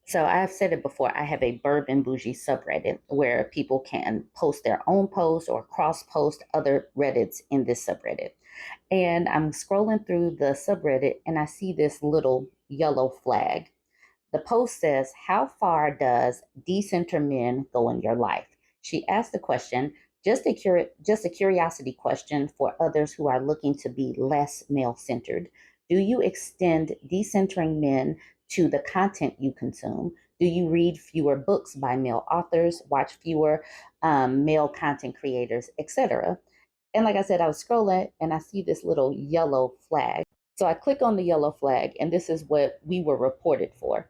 So I've said it before, I have a BurbNBougie subreddit where people can post their own posts or cross post other Reddits in this subreddit. And I'm scrolling through the subreddit and I see this little yellow flag. The post says, "How far does decenter men go in your life?" She asked the question, just a curiosity question for others who are looking to be less male centered. Do you extend decentering men to the content you consume? Do you read fewer books by male authors, watch fewer male content creators, etc.? And like I said, I was scrolling and I see this little yellow flag. So I click on the yellow flag, and this is what we were reported for.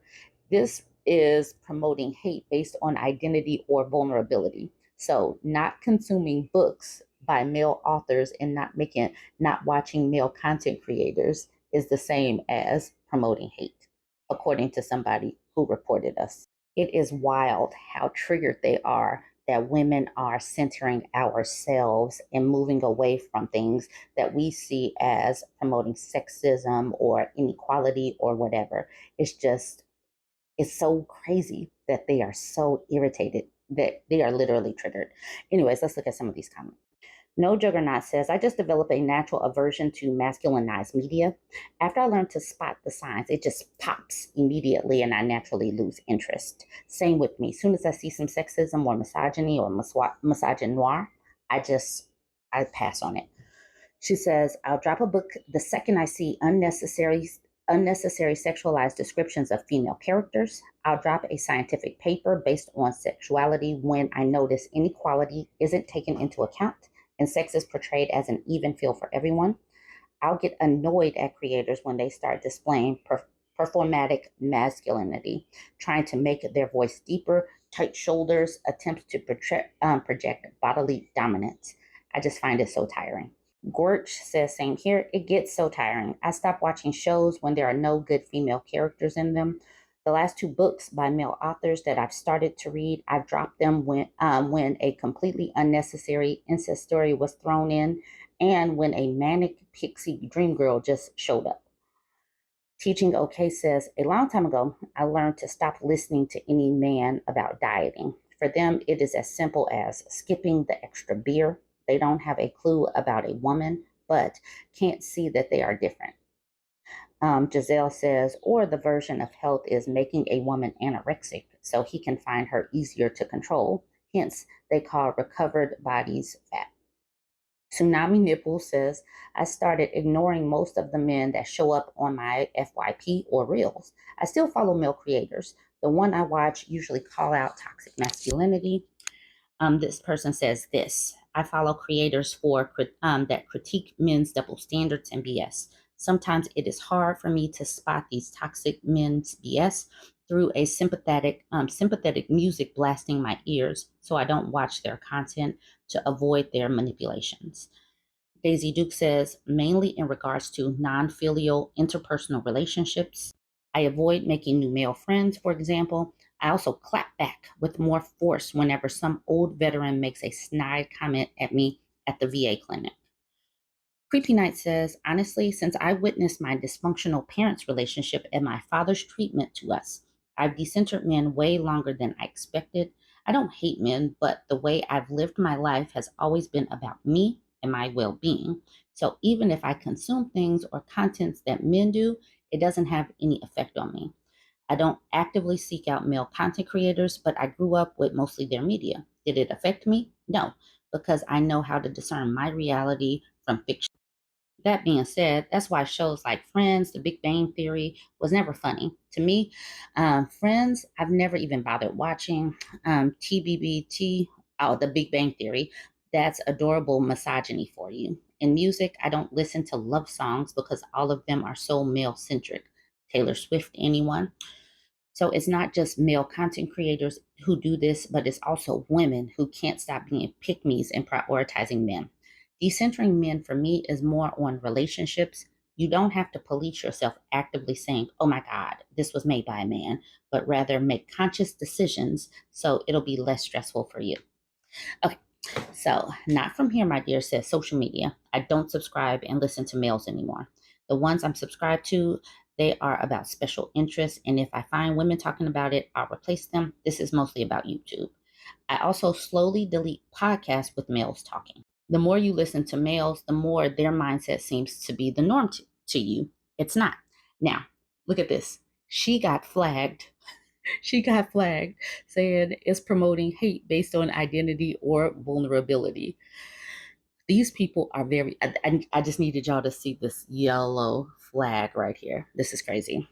This is promoting hate based on identity or vulnerability. So not consuming books by male authors and not watching male content creators is the same as promoting hate, according to somebody who reported us. It is wild how triggered they are that women are centering ourselves and moving away from things that we see as promoting sexism or inequality or whatever. It's so crazy that they are so irritated that they are literally triggered. Anyways, let's look at some of these comments. No Juggernaut says, "I just developed a natural aversion to masculinized media. After I learned to spot the signs, it just pops immediately and I naturally lose interest. Same with me. As soon as I see some sexism or misogyny or misogynoir, I pass on it." She says, "I'll drop a book the second I see unnecessary sexualized descriptions of female characters. I'll drop a scientific paper based on sexuality when I notice inequality isn't taken into account and sex is portrayed as an even field for everyone. I'll get annoyed at creators when they start displaying performatic masculinity, trying to make their voice deeper, tight shoulders, attempts to project bodily dominance. I just find it so tiring." Gorch says, "Same here. It gets so tiring. I stop watching shows when there are no good female characters in them. The last two books by male authors that I've started to read, I've dropped them when a completely unnecessary incest story was thrown in and when a manic pixie dream girl just showed up." Teaching OK says, "A long time ago, I learned to stop listening to any man about dieting. For them, it is as simple as skipping the extra beer. They don't have a clue about a woman, but can't see that they are different." Giselle says, "Or the version of health is making a woman anorexic so he can find her easier to control. Hence, they call recovered bodies fat." Tsunami Nipple says, "I started ignoring most of the men that show up on my FYP or Reels. I still follow male creators. The one I watch usually call out toxic masculinity." This person says this: "I follow creators that critique men's double standards and BS. Sometimes it is hard for me to spot these toxic men's BS through a sympathetic music blasting my ears, so I don't watch their content to avoid their manipulations." Daisy Duke says, "Mainly in regards to non-filial interpersonal relationships. I avoid making new male friends, for example. I also clap back with more force whenever some old veteran makes a snide comment at me at the VA clinic." Creepy Night says, "Honestly, since I witnessed my dysfunctional parents' relationship and my father's treatment to us, I've decentered men way longer than I expected. I don't hate men, but the way I've lived my life has always been about me and my well being. So even if I consume things or contents that men do, it doesn't have any effect on me. I don't actively seek out male content creators, but I grew up with mostly their media. Did it affect me? No, because I know how to discern my reality from fiction. That being said, that's why shows like Friends, The Big Bang Theory was never funny. To me, Friends, I've never even bothered watching. TBBT, oh, The Big Bang Theory, that's adorable misogyny for you. In music, I don't listen to love songs because all of them are so male centric. Taylor Swift, anyone? So it's not just male content creators who do this, but it's also women who can't stop being pick me's and prioritizing men. Decentering men for me is more on relationships. You don't have to police yourself actively saying, oh my God, this was made by a man, but rather make conscious decisions so it'll be less stressful for you." Okay, so not from here, my dear, says social media. I don't subscribe and listen to males anymore. The ones I'm subscribed to They are about special interests, and if I find women talking about it, I'll replace them. This is mostly about YouTube. I also slowly delete podcasts with males talking. The more you listen to males, the more their mindset seems to be the norm to you. It's not. Now, look at this. She got flagged. She got flagged saying it's promoting hate based on identity or vulnerability. These people are very, I just needed y'all to see this yellow flag right here. This is crazy.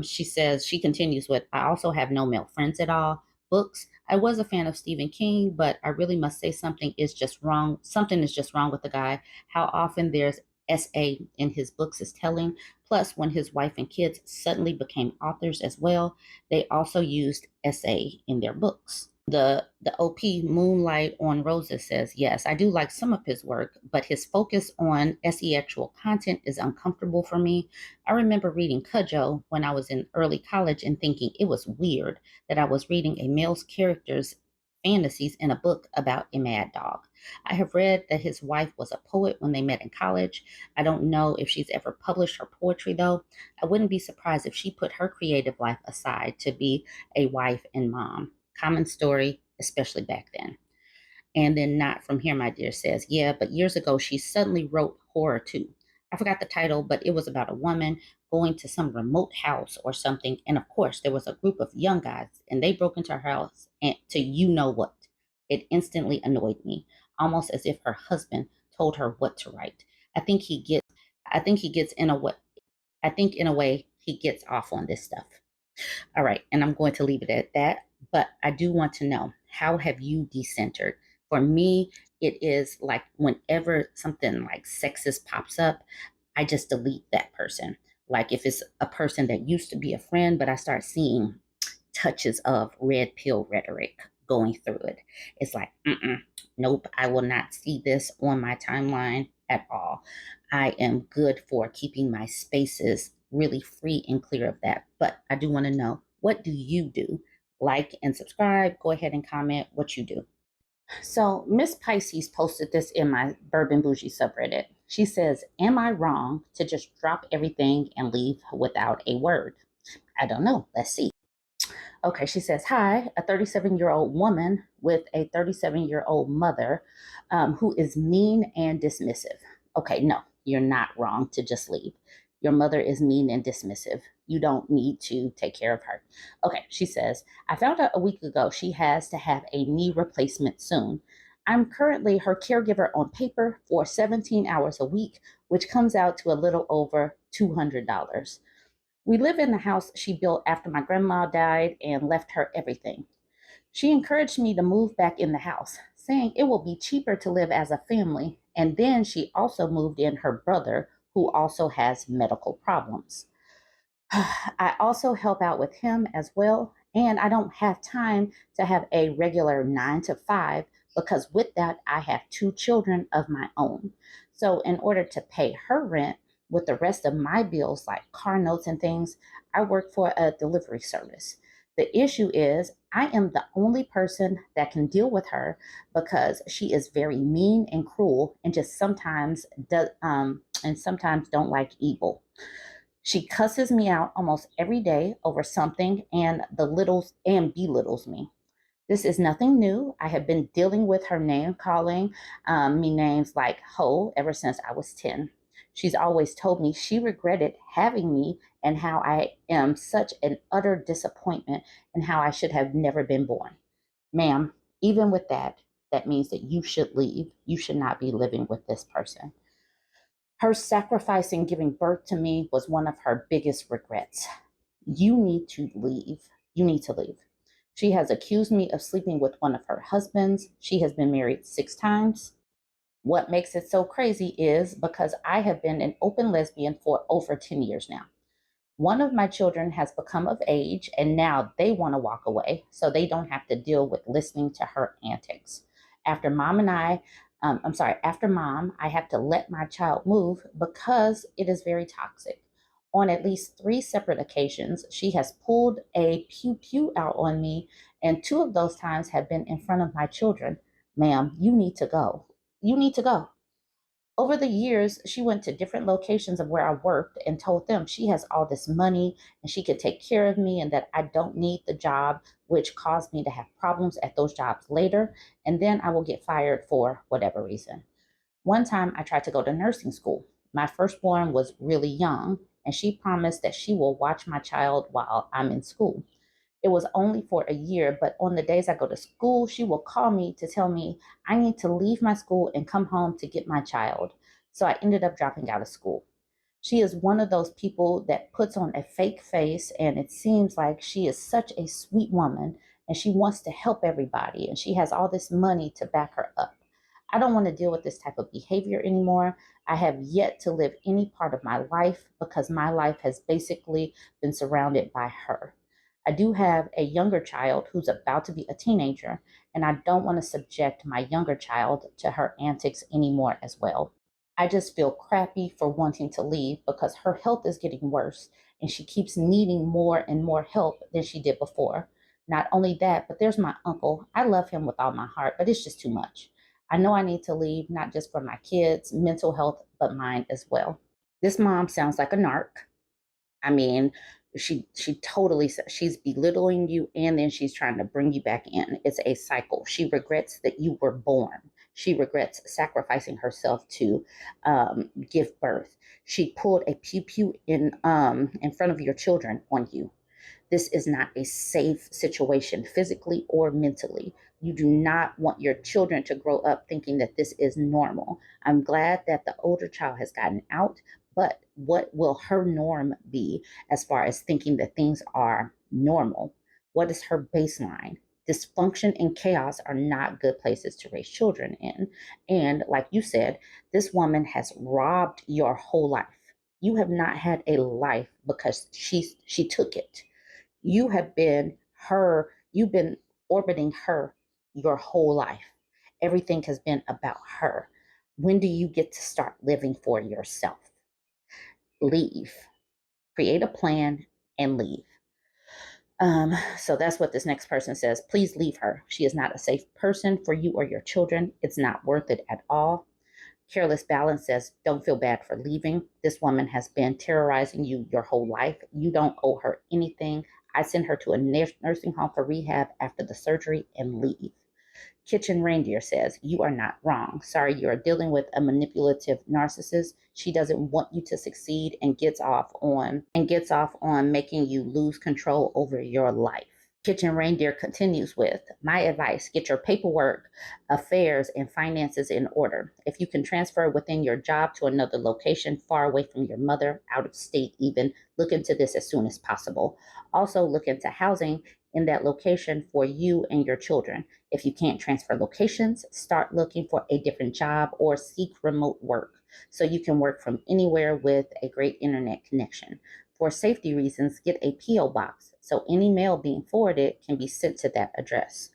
She says, she continues with, I also have no male friends at all. Books, I was a fan of Stephen King, but I really must say something is just wrong. Something is just wrong with the guy. How often there's SA in his books is telling. Plus, when his wife and kids suddenly became authors as well, they also used SA in their books. The OP Moonlight on Roses says, yes, I do like some of his work, but his focus on SE-actual content is uncomfortable for me. I remember reading Cujo when I was in early college and thinking it was weird that I was reading a male's character's fantasies in a book about a mad dog. I have read that his wife was a poet when they met in college. I don't know if she's ever published her poetry, though. I wouldn't be surprised if she put her creative life aside to be a wife and mom. Common story, especially back then. And then Not From Here, My Dear says, yeah, but years ago she suddenly wrote horror too. I forgot the title, but it was about a woman going to some remote house or something. And of course, there was a group of young guys and they broke into her house and to you know what. It instantly annoyed me, almost as if her husband told her what to write. I think he gets I think he gets in a way I think in a way he gets off on this stuff. All right, and I'm going to leave it at that. But I do want to know, how have you decentered? For me, it is like whenever something like sexist pops up, I just delete that person. Like if it's a person that used to be a friend, but I start seeing touches of red pill rhetoric going through it. It's like, nope, I will not see this on my timeline at all. I am good for keeping my spaces really free and clear of that. But I do want to know, what do you do? Like and subscribe. Go ahead and comment what you do. So Miss Pisces posted this in my BurbNBougie subreddit. She says, am I wrong to just drop everything and leave without a word? I don't know. Let's see. Okay, she says, hi, a 37-year-old woman with a 37-year-old mother who is mean and dismissive. Okay, no, you're not wrong to just leave. Your mother is mean and dismissive. You don't need to take care of her. Okay, she says, I found out a week ago she has to have a knee replacement soon. I'm currently her caregiver on paper for 17 hours a week, which comes out to a little over $200. We live in the house she built after my grandma died and left her everything. She encouraged me to move back in the house, saying it will be cheaper to live as a family. And then she also moved in her brother, who also has medical problems. I also help out with him as well, and I don't have time to have a regular 9 to 5 because with that, I have 2 children of my own. So, in order to pay her rent with the rest of my bills, like car notes and things, I work for a delivery service. The issue is, I am the only person that can deal with her because she is very mean and cruel, and just sometimes does, and sometimes don't like evil. She cusses me out almost every day over something and belittles me. This is nothing new. I have been dealing with her name calling me names like ho ever since I was 10. She's always told me she regretted having me and how I am such an utter disappointment and how I should have never been born. Ma'am, even with that, that means that you should leave. You should not be living with this person. Her sacrificing giving birth to me was one of her biggest regrets. You need to leave. You need to leave. She has accused me of sleeping with one of her husbands. She has been married 6 times. What makes it so crazy is because I have been an open lesbian for over 10 years now. One of my children has become of age and now they want to walk away so they don't have to deal with listening to her antics. After mom and I, after mom, I have to let my child move because it is very toxic. On at least 3 separate occasions, she has pulled a pew pew out on me, and 2 of those times have been in front of my children. Ma'am, you need to go. You need to go. Over the years, she went to different locations of where I worked and told them she has all this money and she could take care of me and that I don't need the job, which caused me to have problems at those jobs later. And then I will get fired for whatever reason. One time I tried to go to nursing school. My firstborn was really young, and she promised that she will watch my child while I'm in school. It was only for a year, but on the days I go to school, she will call me to tell me I need to leave my school and come home to get my child. So I ended up dropping out of school. She is one of those people that puts on a fake face, and it seems like she is such a sweet woman and she wants to help everybody and she has all this money to back her up. I don't want to deal with this type of behavior anymore. I have yet to live any part of my life because my life has basically been surrounded by her. I do have a younger child who's about to be a teenager, and I don't want to subject my younger child to her antics anymore as well. I just feel crappy for wanting to leave because her health is getting worse and she keeps needing more and more help than she did before. Not only that, but there's my uncle. I love him with all my heart, but it's just too much. I know I need to leave, not just for my kids' mental health, but mine as well. This mom sounds like a narc. I mean, she totally she's belittling you and then she's trying to bring you back in. It's a cycle. She regrets that you were born. She regrets sacrificing herself to give birth. She pulled a pew pew in front of your children on you. This is not a safe situation physically or mentally. You do not want your children to grow up thinking that this is normal. I'm glad that the older child has gotten out, but what will her norm be as far as thinking that things are normal? What is her baseline? Dysfunction and chaos are not good places to raise children in. And like you said, this woman has robbed your whole life. You have not had a life because she took it. You have been her, you've been orbiting her your whole life. Everything has been about her. When do you get to start living for yourself? Leave, create a plan, and leave. So that's what this next person says. Please leave her. She is not a safe person for you or your children. It's not worth it at all. Careless Balance says, don't feel bad for leaving. This woman has been terrorizing you your whole life. You don't owe her anything. I send her to a nursing home for rehab after the surgery and leave. Kitchen Reindeer says, you are not wrong. Sorry, you are dealing with a manipulative narcissist. She doesn't want you to succeed and gets off on making you lose control over your life. Kitchen Reindeer continues with, my advice, get your paperwork, affairs, and finances in order. If you can transfer within your job to another location far away from your mother, out of state even, look into this as soon as possible. Also, look into housing in that location for you and your children. If you can't transfer locations, start looking for a different job or seek remote work so you can work from anywhere with a great internet connection. For safety reasons, get a P.O. box so any mail being forwarded can be sent to that address.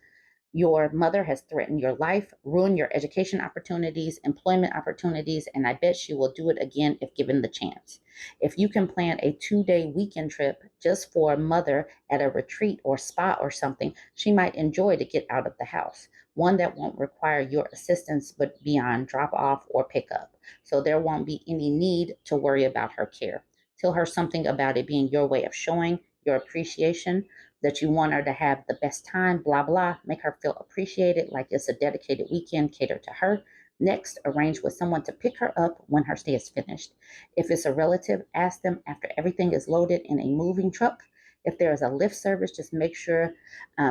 Your mother has threatened your life, ruined your education opportunities, employment opportunities, and I bet she will do it again if given the chance. If you can plan a 2-day weekend trip just for mother at a retreat or spa or something, she might enjoy to get out of the house. One that won't require your assistance but beyond drop off or pick up. So there won't be any need to worry about her care. Tell her something about it being your way of showing your appreciation, that you want her to have the best time, blah, blah. Make her feel appreciated, like it's a dedicated weekend catered to her. Next, arrange with someone to pick her up when her stay is finished. If it's a relative, ask them after everything is loaded in a moving truck. If there is a lift service, just make sure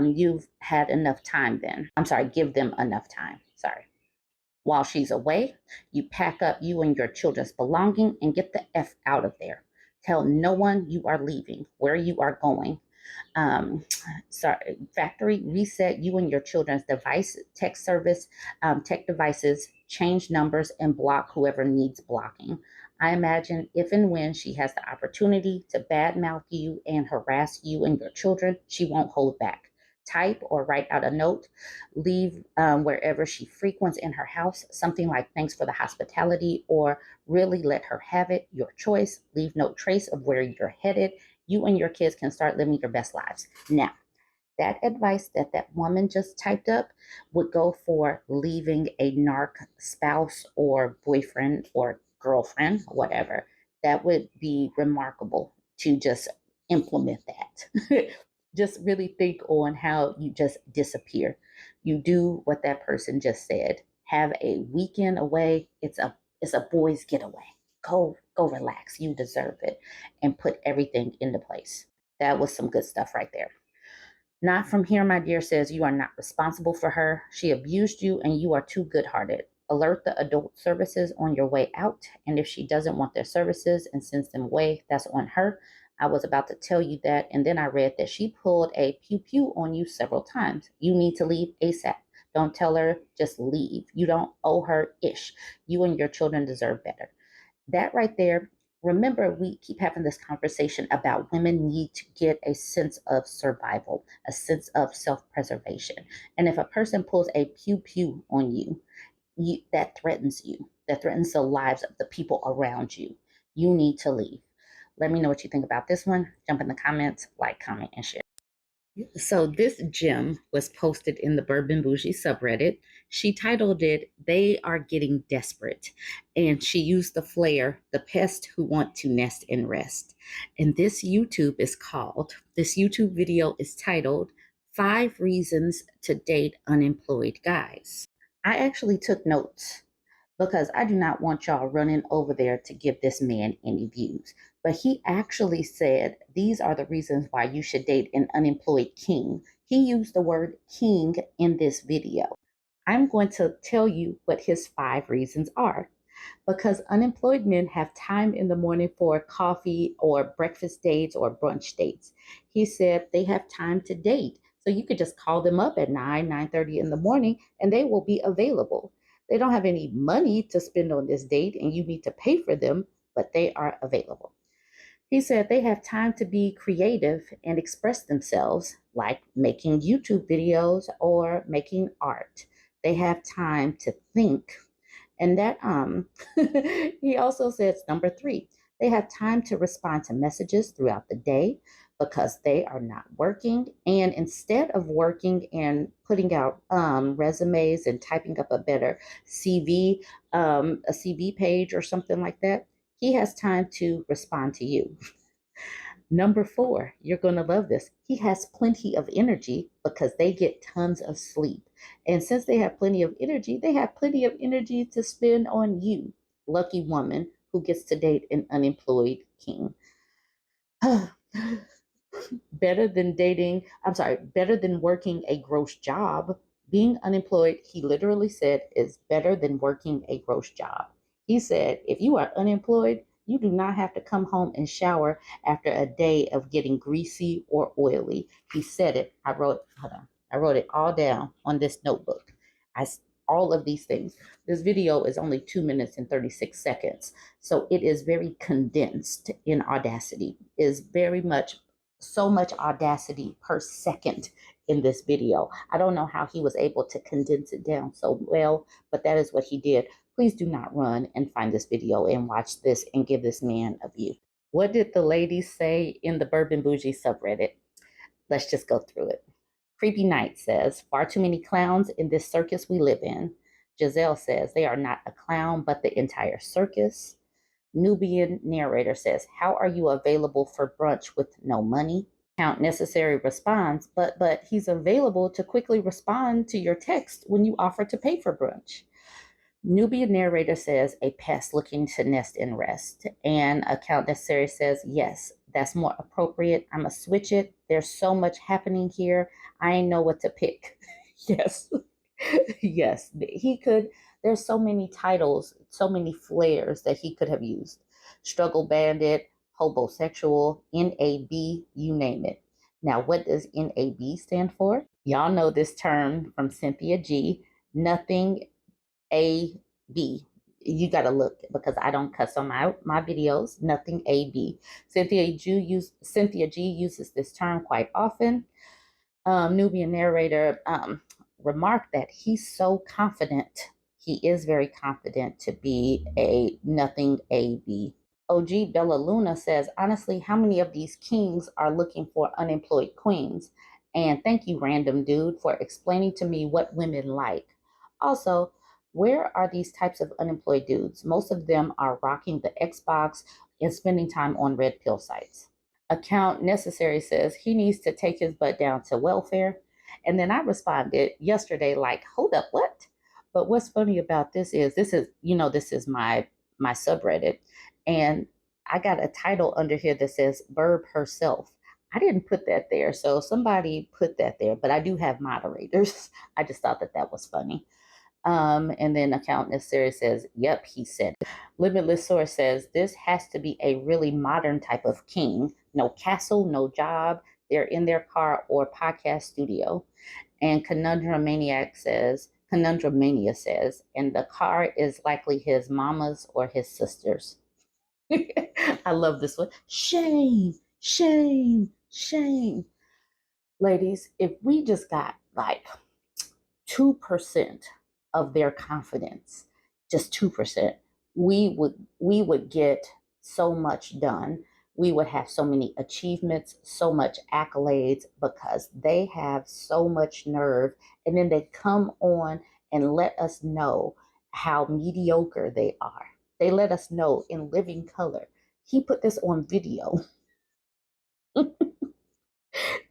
you've had enough time then. I'm sorry, give them enough time. Sorry. While she's away, you pack up you and your children's belonging and get the F out of there. Tell no one you are leaving, where you are going. um, Factory reset you and your children's device tech service, tech devices, change numbers, and block whoever needs blocking. I imagine if and when she has the opportunity to badmouth you and harass you and your children, she won't hold back. Type or write out a note, leave wherever she frequents in her house, something like thanks for the hospitality, or really let her have it, your choice. Leave no trace of where you're headed. You and your kids can start living your best lives. Now, That advice that that woman just typed up would go for leaving a narc spouse or boyfriend or girlfriend, whatever. That would be remarkable to just implement that. Just really think on how you just disappear. You do what that person just said. Have a weekend away. It's a boys getaway. Go relax. You deserve it. And put everything into place. That was some good stuff right there. Not from here, my dear says you are not responsible for her. She abused you and you are too good hearted. Alert the adult services on your way out. And if she doesn't want their services and sends them away, that's on her. I was about to tell you that. And then I read that she pulled a pew pew on you several times. You need to leave ASAP. Don't tell her, just leave. You don't owe her ish. You and your children deserve better. That right there, remember, we keep having this conversation about women need to get a sense of survival, a sense of self preservation. And if a person pulls a pew pew on you, that threatens you, that threatens the lives of the people around you. You need to leave. Let me know what you think about this one. Jump in the comments, like, comment, and share. So this gem was posted in the BurbNBougie subreddit. She titled it, "They Are Getting Desperate." And she used the flare, "The Pest Who Want to Nest and Rest." And this YouTube video is titled, "5 Reasons to Date Unemployed Guys." I actually took notes because I do not want y'all running over there to give this man any views. But he actually said these are the reasons why you should date an unemployed king. He used the word king in this video. I'm going to tell you what his 5 reasons are. Because unemployed men have time in the morning for coffee or breakfast dates or brunch dates. He said they have time to date. So you could just call them up at 9:30 in the morning and they will be available. They don't have any money to spend on this date and you need to pay for them, but they are available. He said they have time to be creative and express themselves, like making YouTube videos or making art. They have time to think. And that he also says number 3, they have time to respond to messages throughout the day because they are not working. And instead of working and putting out resumes and typing up a better CV, a CV page or something like that, he has time to respond to you. Number 4, you're going to love this. He has plenty of energy because they get tons of sleep. And since they have plenty of energy, they have plenty of energy to spend on you. Lucky woman who gets to date an unemployed king. Better than working a gross job. Being unemployed, he literally said, is better than working a gross job. He said, if you are unemployed, you do not have to come home and shower after a day of getting greasy or oily. He said it. I wrote it all down on this notebook. All of these things. This video is only 2 minutes and 36 seconds. So it is very condensed in Audacity. It is very much so much audacity per second in this video. I don't know how he was able to condense it down so well, but that is what he did. Please do not run and find this video and watch this and give this man a view. What did the ladies say in the BurbNBougie subreddit? Let's just go through it. Creepy Knight says, far too many clowns in this circus we live in. Giselle says, they are not a clown, but the entire circus. Nubian narrator says, how are you available for brunch with no money? Count necessary responds, but he's available to quickly respond to your text when you offer to pay for brunch. Nubian narrator says, a pest looking to nest and rest. And account necessary says, yes, that's more appropriate. I'm going to switch it. There's so much happening here. I ain't know what to pick. Yes. Yes. He could. There's so many titles, so many flares that he could have used. Struggle bandit, hobosexual, NAB, you name it. Now, what does NAB stand for? Y'all know this term from Cynthia G. Nothing AB. You got to look because I don't cuss on my videos. Nothing AB. Cynthia G uses this term quite often. Nubian narrator remarked that he's so confident. He is very confident to be a nothing AB. OG Bella Luna says, honestly, how many of these kings are looking for unemployed queens? And thank you, random dude, for explaining to me what women like. Also, where are these types of unemployed dudes? Most of them are rocking the Xbox and spending time on red pill sites. Account necessary says he needs to take his butt down to welfare. And then I responded yesterday, like, hold up, what? But what's funny about this is my subreddit. And I got a title under here that says Burb herself. I didn't put that there. So somebody put that there, but I do have moderators. I just thought that was funny. And then account necessary says, yep, he said it. Limitless source says this has to be a really modern type of king. No castle, no job. They're in their car or podcast studio. And Conundrum Mania says, and the car is likely his mama's or his sister's. I love this one. Shame, shame, shame. Ladies, if we just got like 2% of their confidence, just 2%, we would get so much done. We would have so many achievements, so much accolades because they have so much nerve. And then they come on and let us know how mediocre they are. They let us know in living color. He put this on video.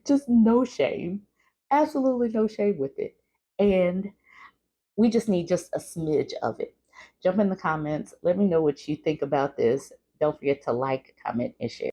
Just no shame. Absolutely no shame with it. And we just need just a smidge of it. Jump in the comments. Let me know what you think about this. Don't forget to like, comment, and share.